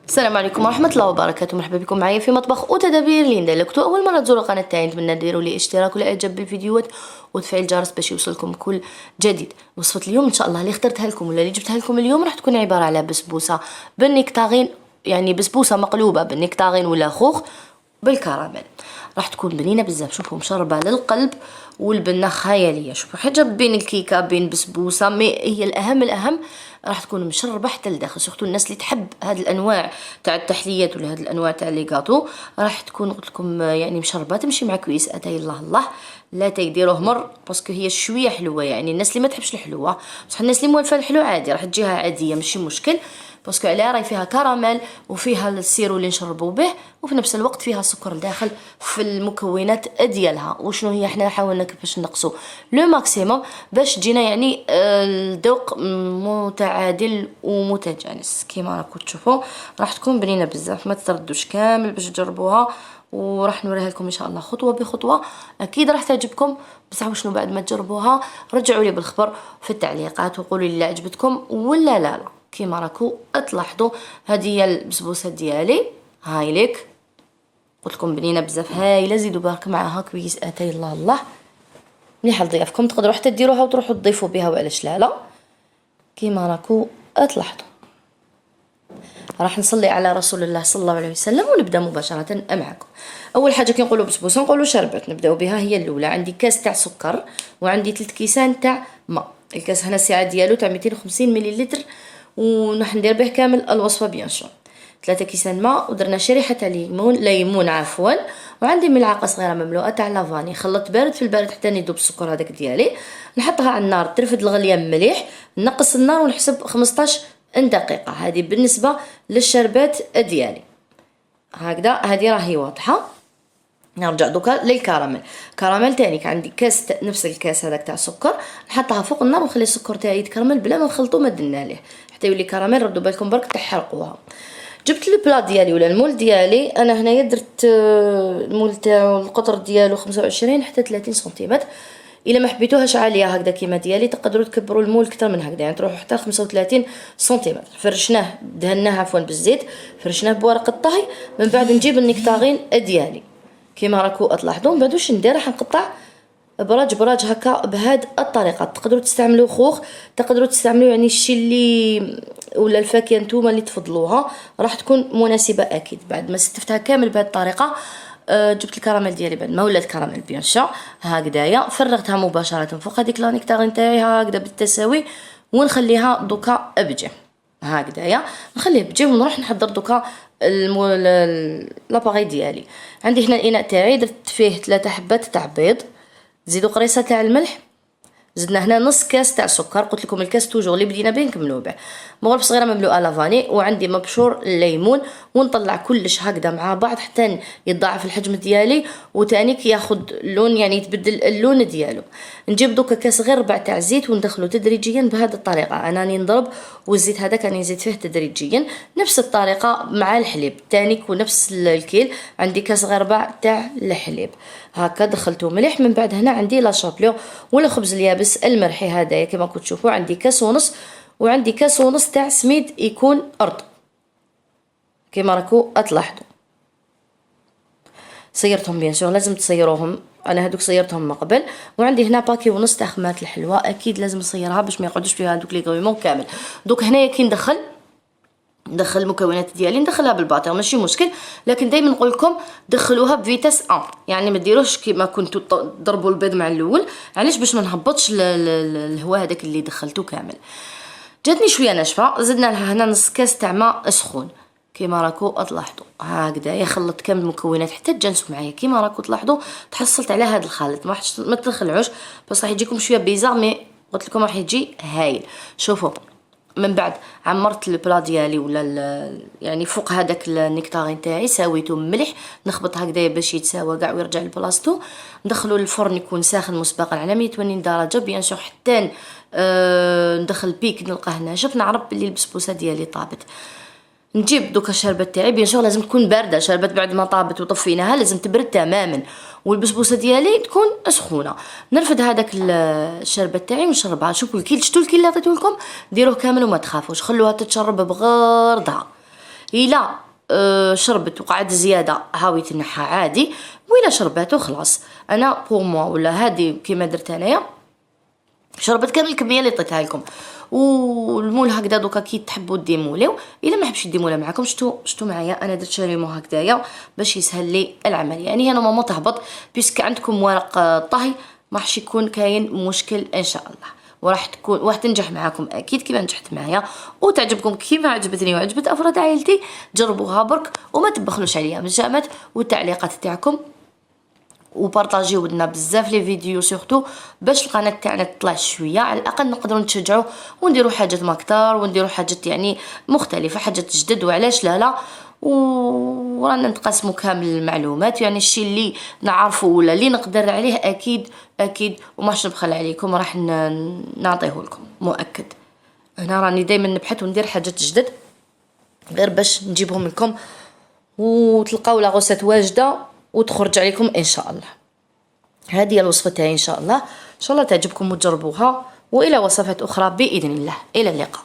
السلام عليكم ورحمة الله وبركاته. مرحبا بكم معايا في مطبخ وتدابير ليندا. لو كنتوا اول مرة تزوروا القناة تاعي نتمنى ديروا لي اشتراك واعجاب بالفيديوهات وتفعيل الجرس باش يوصلكم كل جديد. وصفة اليوم ان شاء الله اللي اخترتها لكم ولا اللي جبتها لكم اليوم راح تكون عبارة على بسبوسة بالنكتارين، يعني بسبوسة مقلوبة بالنكتارين ولا خوخ بالكراميل. راح تكون بنينه بزاف، شوفوا مشربه للقلب والبنه خياليه. شوفوا حاجه بين الكيكه بين بسبوسه، مي هي الاهم راح تكون مشربه حتى لداخل. سورتو الناس اللي تحب هاد الانواع تاع التحليات ولا هاد الانواع تاع لي غاتو راح تكون قلت لكم يعني مشربه تمشي مع كويس اتاي الله لا تيديروه مر باسكو هي شويه حلوه. يعني الناس اللي ما تحبش الحلوه، بصح الناس اللي موالفه الحلو عادي راح تجيها عاديه ماشي مشكل، باسكو عليها راهي فيها كراميل وفيها السيرو اللي نشربوا به وفي نفس الوقت فيها سكر داخل في المكونات ديالها. وشنو هي حنا حاولنا كيفاش نقصوا لو ماكسيموم باش تجينا يعني الذوق متعادل ومتجانس. كيما راكم تشوفوا راح تكون بنينه بزاف، ما تردوش كامل باش تجربوها وراح نوريها لكم ان شاء الله خطوه بخطوه. اكيد راح تعجبكم، بصح وشنو بعد ما تجربوها رجعوا لي بالخبر في التعليقات وقولوا لي عجبتكم ولا لا. كيما راكو تلاحظوا هذه هي البسبوسه ديالي، هاي ليك قلت لكم بنينه بزاف هايله. زيدوا برك معاها كويس اتاي الله مليحه لضيافكم، تقدروا حتى ديروها وتروحوا تضيفوا بها وعلاش لا. كيما راكو تلاحظوا راح نصلي على رسول الله صلى الله عليه وسلم ونبدا مباشره معكم. اول حاجه كي نقولوا بسبوسه نقولوا شربت، نبداو بها هي الاولى. عندي كاس تاع سكر وعندي 3 كيسان تاع ماء. الكاس هنا السعه ديالو تاع 250 مليلتر ونروح ندير به كامل الوصفه بيان سور. 3 كيسان ماء ودرنا شريحه تاع ليمون عفوا، وعندي ملعقه صغيره مملوءه تاع لافاني. خلطت بارد في البارد حتى يذوب السكر هذاك ديالي. نحطها على النار ترفد الغليه مليح، نقص النار ونحسب 15 دقيقه. هذه بالنسبه للشربات ديالي هكذا، هذه راهي واضحه. نرجع دوكا للكراميل. كراميل تاني عندي كاس نفس الكاس هذاك تاع سكر، نحطها فوق النار ونخلي السكر تاعي يتكرمل بلا ما نخلطو ما درنا ليه حتى يولي كراميل. ردوا بالكم برك تحرقوها. جبت البلا ديالي ولا المول ديالي، انا هنايا درت المول تاعو القطر ديالو 25 حتى 30 سنتيمتر. الا ما حبيتوهاش عاليه هكذا كيما ديالي تقدروا تكبروا المول اكثر من هكذا، يعني تروحوا حتى 35 سنتيمتر. فرشناه دهناه عفوا بالزيت، فرشناه بورق الطهي. من بعد نجيب النكتارين ديالي كيما راكو تلاحظوا. من بعد واش ندير راح نقطع براج هكا بهاد الطريقه. تقدروا تستعملوا خوخ، تقدروا تستعملوا يعني الشي اللي ولا الفاكهه نتوما اللي تفضلوها راح تكون مناسبه اكيد. بعد ما ستفتها كامل بهاد الطريقه جبت الكراميل ديالي بعد ما ولات كراميل بيان سور هكذايا، فرغتها مباشره فوق هذيك لانيكتارين تاعي هكذا بالتساوي ونخليها دوكا بجي هكذايا. نخليه بجي ونروح نحضر دوكا لاباغي ديالي. عندي هنا الاناء تاعي درت فيه 3 حبات تاع بيض، زيدوا قريصه تاع الملح، زدنا هنا نص كاس تاع سكر. قلت لكم الكاس توجور اللي بدينا به نكملوا به. مغرفه صغيره مملوءه لافاني، وعندي مبشور الليمون. ونطلع كلش هكذا مع بعض حتى يتضاعف الحجم ديالي وتانيك ياخد لون يعني يتبدل اللون ديالو. نجيب دوكا كاس غير ربع تاع زيت وندخلو تدريجيا بهذه الطريقه. انا راني نضرب والزيت هذاك راني نزيد فيه تدريجيا نفس الطريقه مع الحليب تانيك ونفس الكيل. عندي كاس غير ربع تاع الحليب هكا دخلته مليح. من بعد هنا عندي لا شابلو ولا خبز اليابس المرحي هذايا كما كنتوا تشوفوا. عندي كاس ونص وعندي كاس ونص تاع سميد يكون رطب كما راكو تلاحظوا. صيرتهم بيان سور لازم تصيروهم، انا هذوك صيرتهم من قبل. وعندي هنا باكي ونص تاع خمات الحلوى اكيد لازم نصيرها باش ما يقعدوش فيها هذوك لي غويمون كامل. دوك هنايا كي ندخل المكونات ديالي ندخلها بالباطير ماشي مشكل، لكن دائما نقول لكم دخلوها بفيتاس 1، يعني ما ديروش كيما كنتوا تضربوا البيض مع الاول. علاش؟ باش ما نهبطش الهواء هذاك اللي دخلته كامل. جاتني شويه ناشفه، زدنا لها هنا نص كاس تاع ماء سخون كيما راكو تلاحظوا هكذا. يخلط كامل المكونات حتى تجانسوا معايا كيما راكو تلاحظوا. تحصلت على هذا الخليط ما تدخلوش بس راح يجيكم شويه بيزار، مي قلت لكم راح يجي هايل. شوفوا من بعد عمرت البلا ديالي ولا يعني فوق هذاك النكتارين تاعي ساويته مليح. نخبط هكذايا باش يتساوى كاع ويرجع لبلاصتو. ندخلو للفرن يكون ساخن مسبقا على 180 درجه بيان سور حتى ندخل بيك نلقاه ناشف نعرف بلي البسبوسه ديالي طابت. نجيب دوكا الشربات تاعي بيان سور لازم تكون بارده. شربات بعد ما طابت وطفيناها لازم تبرد تماما، والبسبوسه ديالي تكون سخونه. نرفد هذاك الشربات تاعي ونشربها. شوفوا الكيل، شفتوا الكيل اللي عطيته لكم ديروه كامل وما تخافوش، خلوها تتشرب بغردها. الا شربت وقعد زياده هاوي تنحى عادي، وإلا شربات وخلاص. انا بور موا ولا هادي كيما درت انايا، شربت كامل الكميه اللي عطيتها لكم. والمول هكذا دوكا كي تحبوا ديموليو، الا ما حبش ديمولا معكم شتو معايا انا درت شريمو هكذايا باش يسهل لي العمل. يعني انا ماما تهبط بيسك عندكم ورق طهي ما راحش يكون كاين مشكل ان شاء الله، وراح تنجح معاكم اكيد كيما نجحت معايا، وتعجبكم كيما عجبتني وعجبت افراد عائلتي. جربوها برك وما تبخلوش عليا من الجامات والتعليقات تاعكم، وبارطاجيو لنا بزاف لي فيديو سورتو باش القناه تاعنا تطلع شويه، على الاقل نقدروا نتشجعوا ونديروا حاجات ماكتار ونديروا حاجات يعني مختلفه، حاجات جدد. وعلاش لا ورانا نتقاسموا كامل المعلومات، يعني الشيء اللي نعرفه ولا اللي نقدر عليه اكيد وماش نبخل عليكم راح نعطيه لكم مؤكد. انا راني دائما نبحث وندير حاجات جدد غير باش نجيبهم لكم وتلقاو لا غوسيت واجده وتخرج عليكم ان شاء الله. هذه هي الوصفه تاعي ان شاء الله تعجبكم وتجربوها، والى وصفات اخرى باذن الله. الى اللقاء.